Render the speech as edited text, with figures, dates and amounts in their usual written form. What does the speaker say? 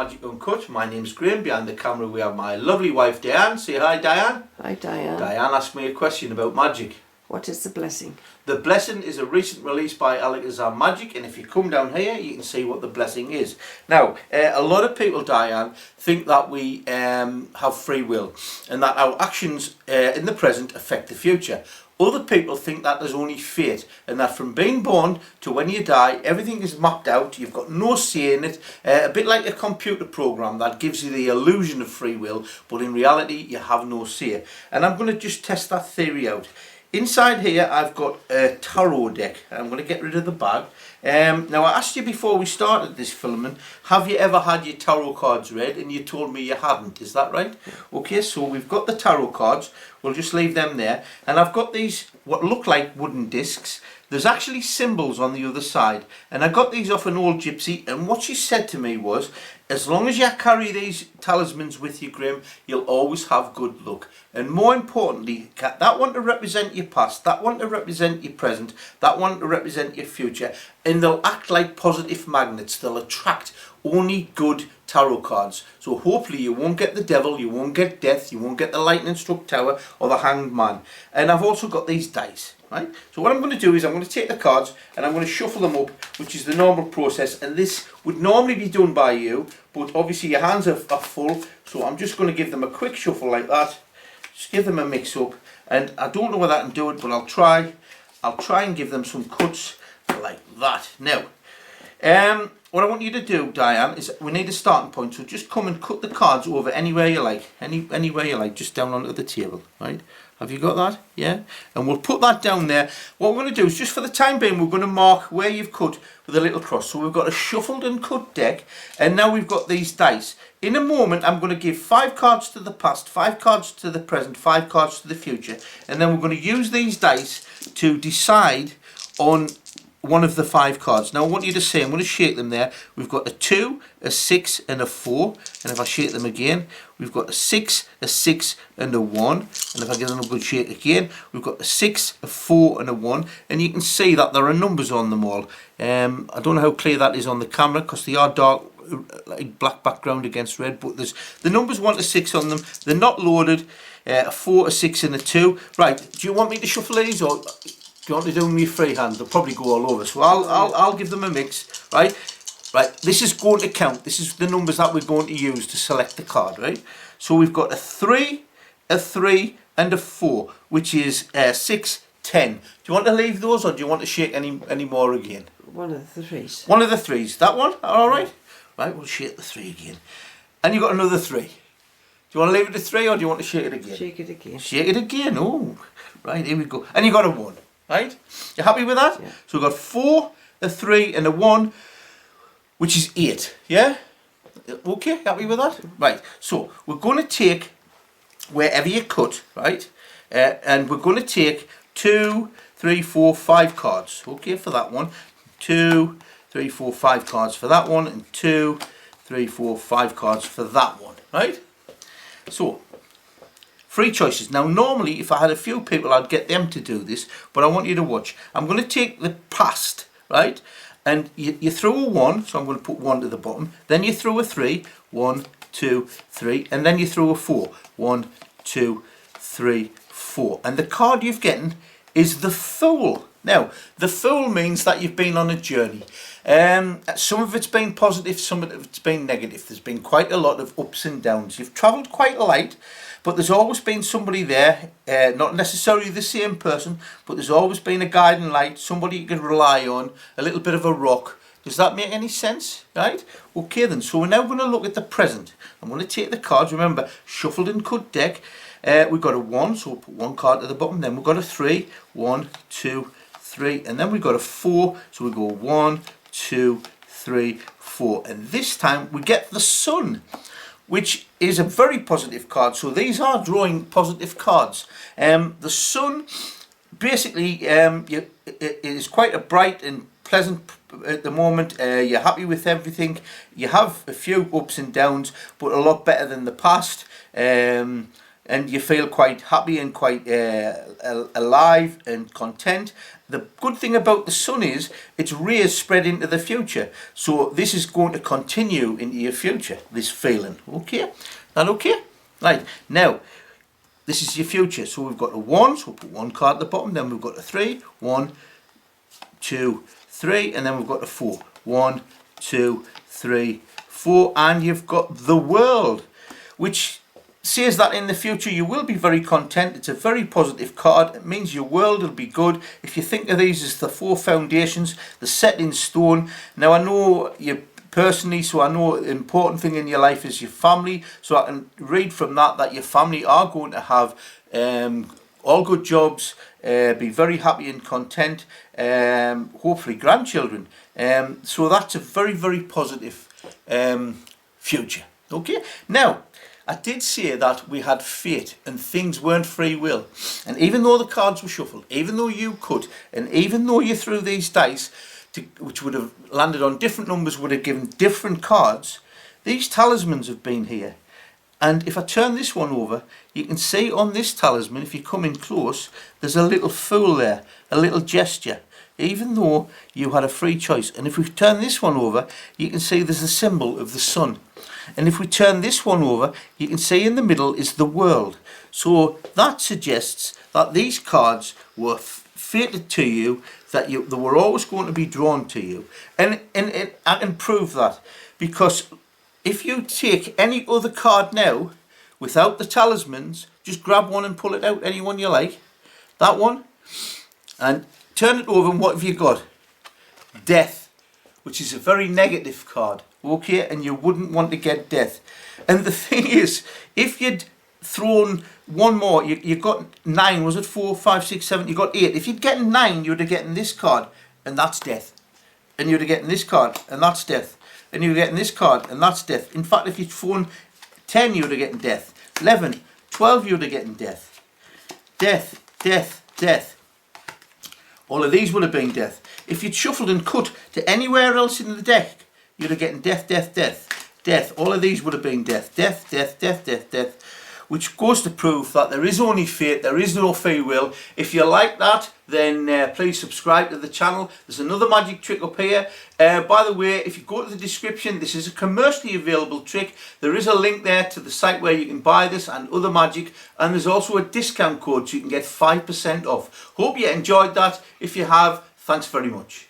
Magic Uncut. My name's Graham. Behind the camera we have my lovely wife Diane. Say hi, Diane. Hi, Diane. Diane asked me a question about magic. What is the blessing? The blessing is a recent release by Alakazam Magic, and if you come down here you can see what the blessing is. Now, a lot of people, Diane, think that we have free will and that our actions in the present affect the future. Other people think that there's only fate and that from being born to when you die, everything is mapped out, you've got no say in it, a bit like a computer program that gives you the illusion of free will, but in reality you have no say. And I'm going to just test that theory out. Inside here I've got a tarot deck. I'm going to get rid of the bag. Now I asked you before we started this filming, have you ever had your tarot cards read? And you told me you hadn't, is that right? Okay, so we've got the tarot cards, we'll just leave them there. And I've got these, what look like wooden discs. There's actually symbols on the other side. And I got these off an old gypsy, and what she said to me was, as long as you carry these talismans with you, Grim, you'll always have good luck. And more importantly, that one to represent your past, that one to represent your present, that one to represent your future. And they'll act like positive magnets. They'll attract only good tarot cards. So hopefully you won't get the devil, you won't get death, you won't get the lightning struck tower or the hanged man. And I've also got these dice. Right? So what I'm going to do is I'm going to take the cards and I'm going to shuffle them up, which is the normal process, and this would normally be done by you, but obviously your hands are full, so I'm just going to give them a quick shuffle like that, just give them a mix up, and I don't know whether I can do it, but I'll try and give them some cuts like that. Now, what I want you to do, Diane, is we need a starting point, so just come and cut the cards over anywhere you like, anywhere you like, just down onto the table, right? Have you got that? Yeah? And we'll put that down there. What we're going to do is, just for the time being, we're going to mark where you've cut with a little cross. So we've got a shuffled and cut deck, and now we've got these dice. In a moment, I'm going to give 5 cards to the past, 5 cards to the present, 5 cards to the future, and then we're going to use these dice to decide on one of the 5 cards. Now I want you to see, I'm going to shake them there. We've got a 2, a 6 and a 4, and if I shake them again, we've got a 6, a 6 and a 1, and if I give them a good shake again, we've got a 6, a 4 and a 1, and you can see that there are numbers on them all. I don't know how clear that is on the camera because they are dark, like black background against red, but there's the numbers 1 to 6 on them. They're not loaded. A 4, a 6 and a 2. Right, do you want me to shuffle these, or do you want to do them with free hand? They'll probably go all over. So I'll give them a mix, right? Right, this is going to count. This is the numbers that we're going to use to select the card, right? So we've got a 3, a 3 and a 4, which is 6, 10. Do you want to leave those, or do you want to shake any more again? One of the 3s. One of the 3s. That one? All right? Right, we'll shake the 3 again. And you've got another 3. Do you want to leave it at 3, or do you want to shake it again? Shake it again. Shake it again. Oh, right, here we go. And you got a 1. Right? You happy with that? Yeah. So we've got 4, a 3 and a 1, which is 8. Yeah? Okay, happy with that? Right, so we're going to take wherever you cut, right? And we're going to take 2, 3, 4, 5 cards. Okay, for that one. 2, 3, 4, 5 cards for that one, and 2, 3, 4, 5 cards for that one. Right? So 3 choices. Now normally if I had a few people I'd get them to do this, but I want you to watch. I'm going to take the past, right? And you throw a 1, so I'm going to put 1 to the bottom. Then you throw a 3, 1, 2, 3, and then you throw a 4, 1, 2, 3, 4. And the card you've gotten is the Fool. Now, the Fool means that you've been on a journey. Some of it's been positive, some of it's been negative. There's been quite a lot of ups and downs. You've travelled quite light, but there's always been somebody there, not necessarily the same person, but there's always been a guiding light, somebody you can rely on, a little bit of a rock. Does that make any sense? Right? Okay then, so we're now going to look at the present. I'm going to take the cards, remember, shuffled and cut deck. We've got a 1, so we'll put 1 card to the bottom. Then we've got a 3, 1, 2, 3, and then we've got a 4, so we go 1, 2, 3, 4, and this time we get the Sun, which is a very positive card. So these are drawing positive cards. The Sun basically it is quite a bright and pleasant at the moment. You're happy with everything. You have a few ups and downs, but a lot better than the past. And you feel quite happy and quite alive and content. the good thing about the sun is its rays spread into the future. So this is going to continue into your future, this feeling. Okay? That okay? Right. Now, this is your future. So we've got a 1, so we'll put 1 card at the bottom. Then we've got a 3. 1, 2, 3. And then we've got a 4. 1, 2, 3, 4. And you've got the world, which says that in the future you will be very content. It's a very positive card. It means your world will be good. If you think of these as the 4 foundations, the set in stone. Now I know you personally, so I know the important thing in your life is your family. So I can read from that your family are going to have all good jobs, be very happy and content, hopefully grandchildren. So that's a very, very positive future. Okay, now I did say that we had fate and things weren't free will. And even though the cards were shuffled, even though you could, and even though you threw these dice, which would have landed on different numbers, would have given different cards, these talismans have been here. And if I turn this one over, you can see on this talisman, if you come in close, there's a little fool there, a little gesture, even though you had a free choice. And if we turn this one over, you can see there's a symbol of the sun. And if we turn this one over, you can see in the middle is the world. So that suggests that these cards were fated to you, that they were always going to be drawn to you. And I can prove that, because if you take any other card now without the talismans, just grab one and pull it out, any one you like, that one, and turn it over, and what have you got? Death, which is a very negative card. Okay, and you wouldn't want to get death. And the thing is, if you'd thrown one more, you got 9, was it 4, 5, 6, 7, you got 8. If you'd gotten 9, you would have gotten this card, and that's death. And you'd have gotten this card, and that's death. And you'd have gotten this card, and that's death. In fact, if you'd thrown 10, you would have gotten death. 11, 12, you would have gotten death. Death, death, death. All of these would have been death. If you'd shuffled and cut to anywhere else in the deck, you'd have getting death, death, death, death. All of these would have been death, death, death, death, death, death. Which goes to prove that there is only fate, there is no free will. If you like that, then please subscribe to the channel. There's another magic trick up here. By the way, if you go to the description, this is a commercially available trick. There is a link there to the site where you can buy this and other magic. And there's also a discount code so you can get 5% off. Hope you enjoyed that. If you have, thanks very much.